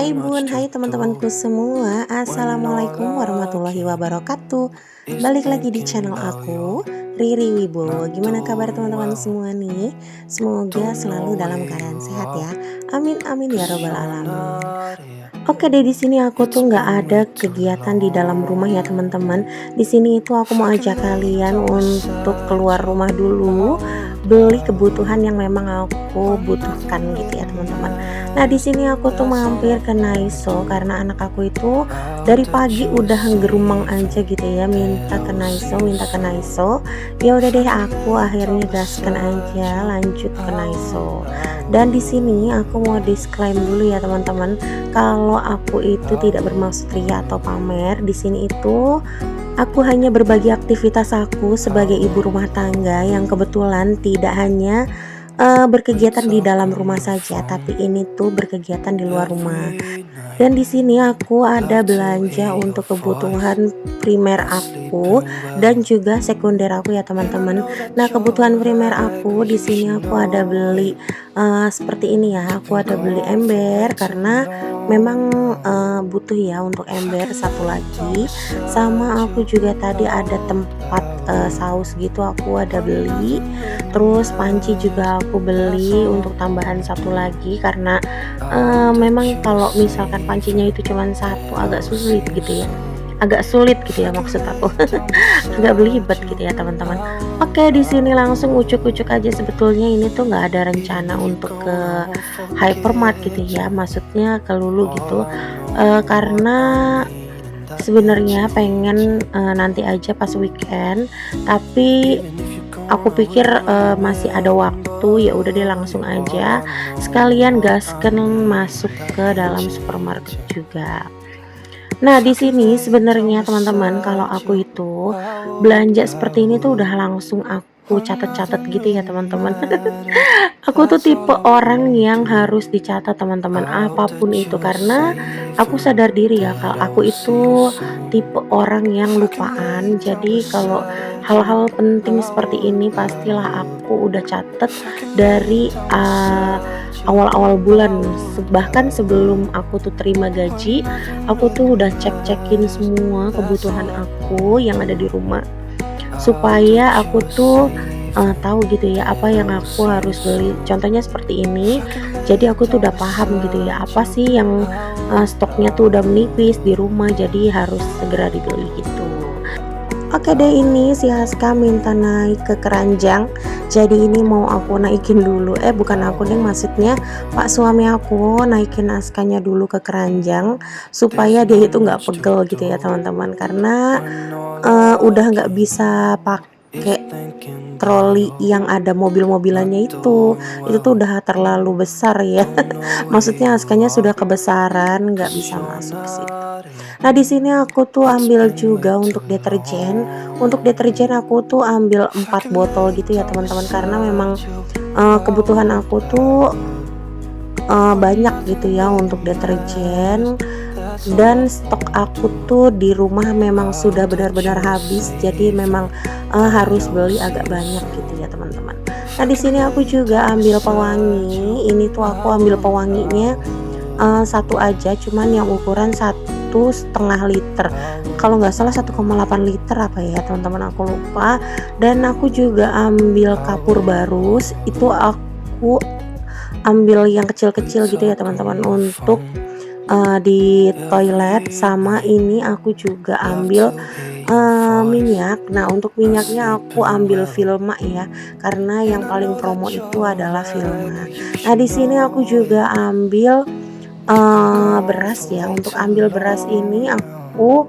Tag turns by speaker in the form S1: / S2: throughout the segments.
S1: Hai Bun, hai teman-temanku semua. Assalamualaikum warahmatullahi wabarakatuh. Balik lagi di channel aku, Riri Wibowo. Gimana kabar teman-teman semua nih? Semoga selalu dalam keadaan sehat ya. Amin amin ya robbal alamin. Oke deh, di sini aku tuh nggak ada kegiatan di dalam rumah ya teman-teman. Di sini itu aku mau ajak kalian untuk keluar rumah dulu, beli kebutuhan yang memang aku butuhkan gitu ya teman-teman. Nah di sini aku tuh mampir ke Naiso karena anak aku itu dari pagi udah gerumang aja gitu ya, minta ke Naiso, minta ke Naiso. Ya udah deh, aku akhirnya gaskan aja lanjut ke Naiso. Dan di sini aku mau disclaim dulu ya teman-teman, kalau aku itu tidak bermaksud ria atau pamer. Di sini itu aku hanya berbagi aktivitas aku sebagai ibu rumah tangga yang kebetulan tidak hanya berkegiatan di dalam rumah saja, tapi ini tuh berkegiatan di luar rumah. Dan di sini aku ada belanja untuk kebutuhan primer aku dan juga sekunder aku ya teman-teman. Nah, kebutuhan primer aku di sini aku ada beli seperti ini ya. Aku ada beli ember karena memang butuh ya untuk ember satu lagi. Sama aku juga tadi ada tempat saus gitu aku ada beli. Terus panci juga aku beli untuk tambahan satu lagi karena memang kalau misalkan pancinya itu cuman satu agak sulit gitu ya maksud aku. Agak belibet gitu ya teman-teman. Oke, di sini langsung ucuk-ucuk aja, sebetulnya ini tuh nggak ada rencana untuk ke hypermart gitu ya, maksudnya ke Lulu gitu. Karena sebenarnya pengen nanti aja pas weekend, tapi aku pikir masih ada waktu, ya udah deh langsung aja sekalian gasken masuk ke dalam supermarket juga. Nah, di sini sebenarnya teman-teman, kalau aku itu belanja seperti ini tuh udah langsung aku catat-catat gitu ya teman-teman. Aku tuh tipe orang yang harus dicatat teman-teman, apapun itu, karena aku sadar diri ya kalau aku itu tipe orang yang lupaan. Jadi kalau hal-hal penting seperti ini pastilah aku udah catat dari awal-awal bulan. Bahkan sebelum aku tuh terima gaji, aku tuh udah cek-cekin semua kebutuhan aku yang ada di rumah supaya aku tuh tahu gitu ya apa yang aku harus beli. Contohnya seperti ini. Jadi aku tuh udah paham gitu ya apa sih yang stoknya tuh udah menipis di rumah, jadi harus segera dibeli gitu. Oke deh, ini si Haska minta naik ke keranjang. Jadi ini mau aku naikin dulu. Bukan aku deh, maksudnya Pak suami aku naikin Askanya dulu ke keranjang supaya dia itu nggak pegel gitu ya teman-teman. Karena udah nggak bisa pakai troli yang ada mobil-mobilannya itu tuh udah terlalu besar ya. Maksudnya Askanya sudah kebesaran, nggak bisa masuk ke situ. Nah, di sini aku tuh ambil juga untuk deterjen. Untuk deterjen aku tuh ambil 4 botol gitu ya teman-teman, karena memang kebutuhan aku tuh banyak gitu ya untuk deterjen. Dan stok aku tuh di rumah memang sudah benar-benar habis, jadi memang harus beli agak banyak gitu ya teman-teman. Nah, di sini aku juga ambil pewangi. Ini tuh aku ambil pewanginya satu aja, cuman yang ukuran 1,5 liter, kalau nggak salah 1,8 liter apa ya teman-teman, aku lupa. Dan aku juga ambil kapur barus, itu aku ambil yang kecil-kecil gitu ya teman-teman untuk di toilet. Sama ini aku juga ambil minyak. Nah, untuk minyaknya aku ambil Vilma ya, karena yang paling promo itu adalah Vilma. Nah, di sini aku juga ambil beras ya. Untuk ambil beras ini aku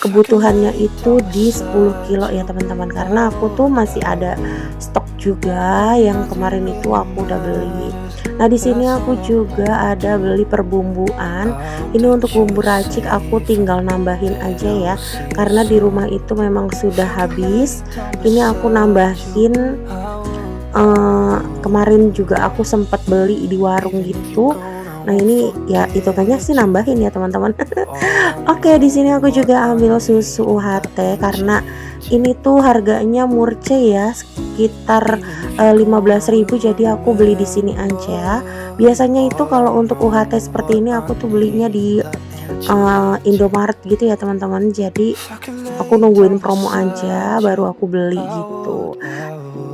S1: kebutuhannya itu di 10 kilo ya teman-teman, karena aku tuh masih ada stok juga yang kemarin itu aku udah beli. Nah, di sini aku juga ada beli perbumbuan. Ini untuk bumbu racik aku tinggal nambahin aja ya, karena di rumah itu memang sudah habis. Ini aku nambahin, kemarin juga aku sempat beli di warung gitu. Nah ini ya hitungannya sih nambahin ya teman-teman. Oke, di sini aku juga ambil susu UHT karena ini tuh harganya murce ya, sekitar 15.000, jadi aku beli di sini aja. Biasanya itu kalau untuk UHT seperti ini aku tuh belinya di Indomaret gitu ya teman-teman. Jadi aku nungguin promo aja baru aku beli gitu.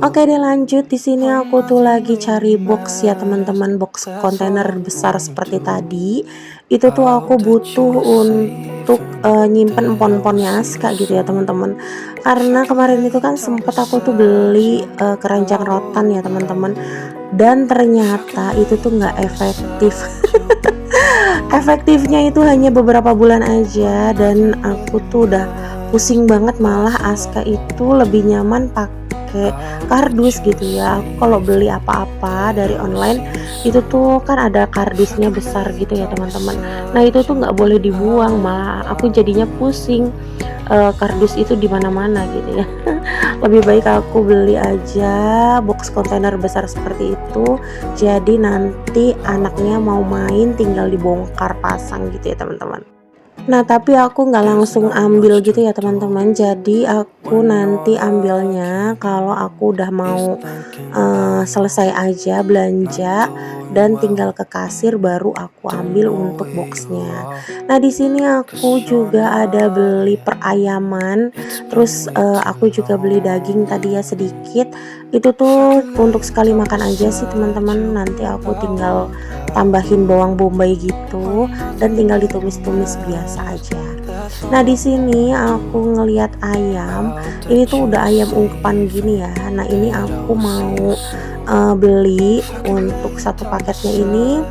S1: Oke deh lanjut, di sini aku tuh lagi cari box ya teman-teman, box kontainer besar seperti tadi. Itu tuh aku butuh untuk nyimpen empon-emponnya Aska gitu ya teman-teman. Karena kemarin itu kan sempet aku tuh beli keranjang rotan ya teman-teman. Dan ternyata itu tuh nggak efektif. Efektifnya itu hanya beberapa bulan aja dan aku tuh udah pusing banget, malah Aska itu lebih nyaman pakai kardus gitu ya. Aku kalau beli apa-apa dari online itu tuh kan ada kardusnya besar gitu ya teman-teman. Nah itu tuh nggak boleh dibuang, malah aku jadinya pusing. Kardus itu di mana-mana gitu ya. Lebih baik aku beli aja box kontainer besar seperti itu, jadi nanti anaknya mau main tinggal dibongkar pasang gitu ya teman-teman. Nah, tapi aku nggak langsung ambil gitu ya teman-teman. Jadi aku nanti ambilnya kalau aku udah mau selesai aja belanja dan tinggal ke kasir baru aku ambil untuk boxnya. Nah, di sini aku juga ada beli perayaman, terus aku juga beli daging tadi ya sedikit. Itu tuh untuk sekali makan aja sih teman-teman. Nanti aku tinggal tambahin bawang bombay gitu dan tinggal ditumis-tumis biasa aja. Nah, di sini aku ngelihat ayam, ini tuh udah ayam ungkepan gini ya. Nah, ini aku mau beli untuk satu paketnya ini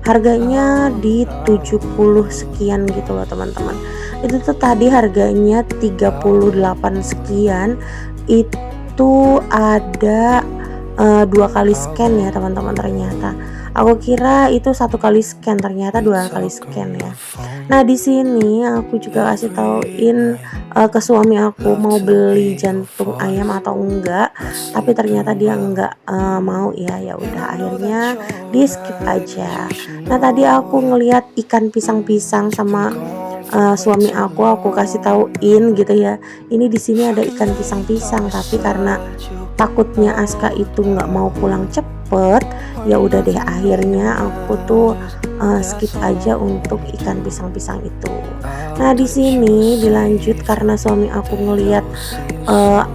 S1: harganya di 70 sekian gitu loh teman-teman. Itu tuh tadi harganya 38 sekian. Itu ada 2 kali scan ya teman-teman, ternyata aku kira itu 1 kali scan, ternyata 2 kali scan ya. Nah di sini aku juga kasih tauin ke suami aku mau beli jantung ayam atau enggak, tapi ternyata dia enggak mau ya. Ya udah akhirnya di skip aja. Nah tadi aku ngelihat ikan pisang-pisang sama suami aku kasih tauin gitu ya, ini di sini ada ikan pisang-pisang, tapi karena takutnya Aska itu nggak mau pulang cepet, ya udah deh akhirnya aku tuh skip aja untuk ikan pisang-pisang itu. Nah di sini dilanjut karena suami aku ngelihat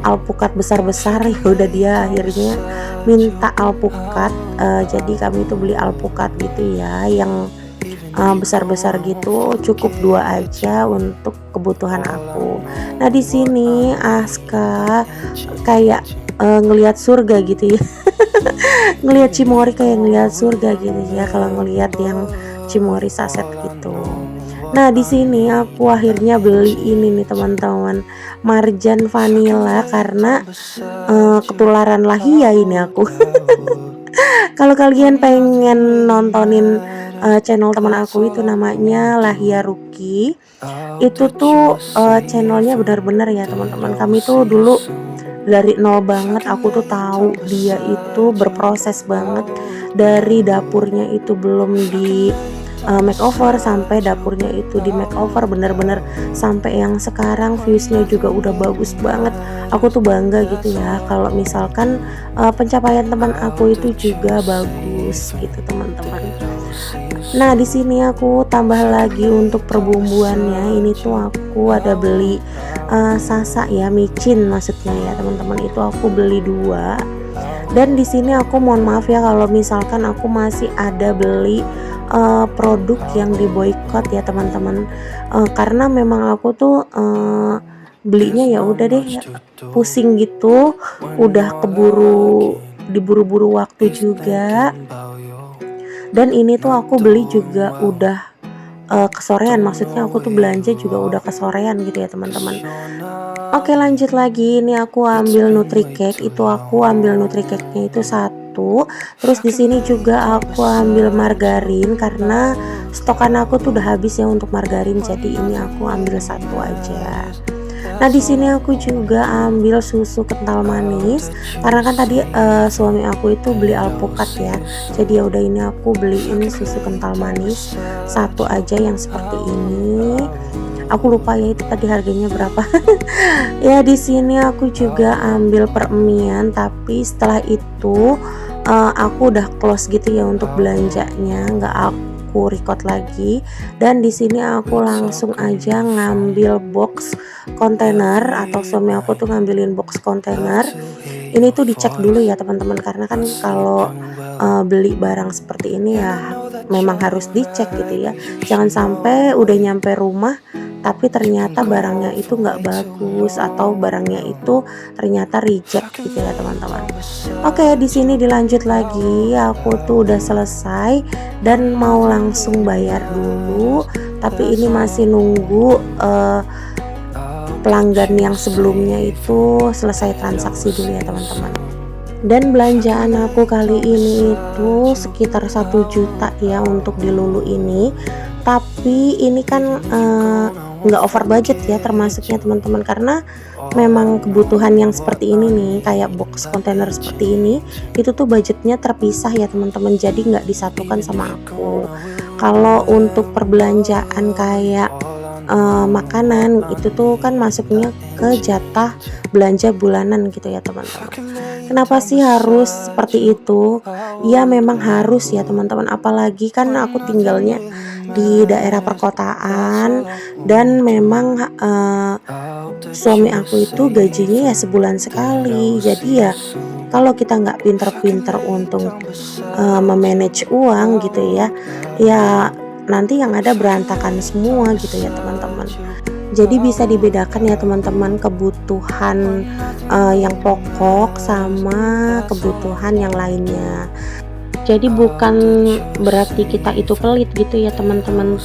S1: alpukat besar-besar, ya udah dia akhirnya minta alpukat. Jadi kami tuh beli alpukat gitu ya yang besar-besar gitu, cukup 2 aja untuk kebutuhan aku. Nah di sini Aska kayak ngelihat surga gitu ya. Ngelihat cimori kayak ngelihat surga gitu ya kalau ngelihat yang cimori saset gitu. Nah di sini aku akhirnya beli ini nih teman-teman, marjan vanilla karena ketularan lahia ini aku. Kalau kalian pengen nontonin channel teman aku itu namanya Lahia Ruki, itu tuh channelnya benar-benar ya teman-teman. Kami tuh dulu dari nol banget, aku tuh tahu dia itu berproses banget dari dapurnya itu belum di makeover sampai dapurnya itu di makeover, bener-bener sampai yang sekarang viewsnya juga udah bagus banget. Aku tuh bangga gitu ya kalau misalkan pencapaian teman aku itu juga bagus gitu teman-teman. Nah di sini aku tambah lagi untuk perbumbuannya, ini tuh aku ada beli sasa ya, micin maksudnya ya teman-teman, itu aku beli 2. Dan di sini aku mohon maaf ya kalau misalkan aku masih ada beli produk yang diboykot ya teman-teman, karena memang aku tuh belinya ya udah deh pusing gitu, udah diburu-buru waktu juga. Dan ini tuh aku beli juga udah kesorean, maksudnya aku tuh belanja juga udah kesorean gitu ya teman-teman. Oke lanjut lagi, ini aku ambil Nutricake, itu aku ambil Nutricake-nya itu 1. Terus di sini juga aku ambil margarin karena stokan aku tuh udah habis ya untuk margarin, jadi ini aku ambil 1 aja. Nah, di sini aku juga ambil susu kental manis karena kan tadi suami aku itu beli alpukat ya. Jadi ya udah ini aku beliin susu kental manis satu aja yang seperti ini. Aku lupa ya itu tadi harganya berapa. Ya di sini aku juga ambil peremian, tapi setelah itu aku udah close gitu ya untuk belanjanya, nggak aku record lagi. Dan di sini aku langsung aja ngambil box kontainer, atau suami aku tuh ngambilin box kontainer. Ini tuh dicek dulu ya teman-teman, karena kan kalau beli barang seperti ini ya memang harus dicek gitu ya. Jangan sampai udah nyampe rumah tapi ternyata barangnya itu nggak bagus atau barangnya itu ternyata reject gitu ya teman-teman. Oke, di sini dilanjut lagi. Aku tuh udah selesai dan mau langsung bayar dulu, tapi ini masih nunggu pelanggan yang sebelumnya itu selesai transaksi dulu ya teman-teman. Dan belanjaan aku kali ini itu sekitar 1 juta ya untuk di Lulu ini. Tapi ini kan nggak over budget ya termasuknya teman-teman, karena memang kebutuhan yang seperti ini nih, kayak box kontainer seperti ini, itu tuh budgetnya terpisah ya teman-teman, jadi nggak disatukan sama aku. Kalau untuk perbelanjaan kayak makanan itu tuh kan masuknya ke jatah belanja bulanan gitu ya teman-teman. Kenapa sih harus seperti itu? Ya memang harus ya teman-teman, apalagi kan aku tinggalnya di daerah perkotaan dan memang suami aku itu gajinya ya sebulan sekali. Jadi ya kalau kita nggak pinter-pinter untuk memanage uang gitu ya, ya nanti yang ada berantakan semua gitu ya teman-teman. Jadi bisa dibedakan ya teman-teman, kebutuhan yang pokok sama kebutuhan yang lainnya. Jadi bukan berarti kita itu pelit gitu ya teman-teman,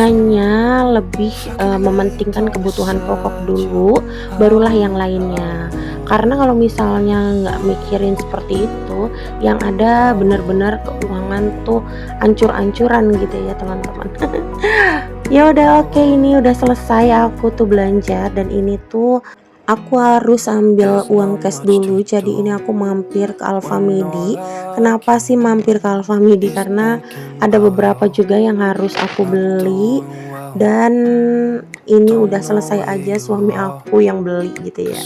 S1: hanya lebih mementingkan kebutuhan pokok dulu, barulah yang lainnya. Karena kalau misalnya nggak mikirin seperti itu, yang ada benar-benar keuangan tuh ancur-ancuran gitu ya teman-teman. Ya udah, oke, ini udah selesai aku tuh belanja, dan ini tuh aku harus ambil uang cash dulu. Jadi ini aku mampir ke Alfamidi. Kenapa sih mampir ke Alfamidi? Karena ada beberapa juga yang harus aku beli, dan ini udah selesai aja suami aku yang beli gitu ya.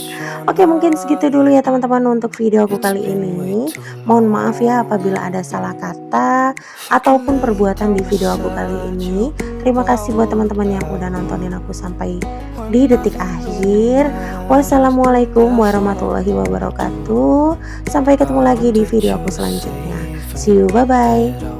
S1: Oke, mungkin segitu dulu ya teman-teman untuk video aku kali ini. Mohon maaf ya apabila ada salah kata ataupun perbuatan di video aku kali ini. Terima kasih buat teman-teman yang udah nontonin aku sampai di detik akhir. Wassalamualaikum warahmatullahi wabarakatuh. Sampai ketemu lagi di video aku selanjutnya. See you, bye bye.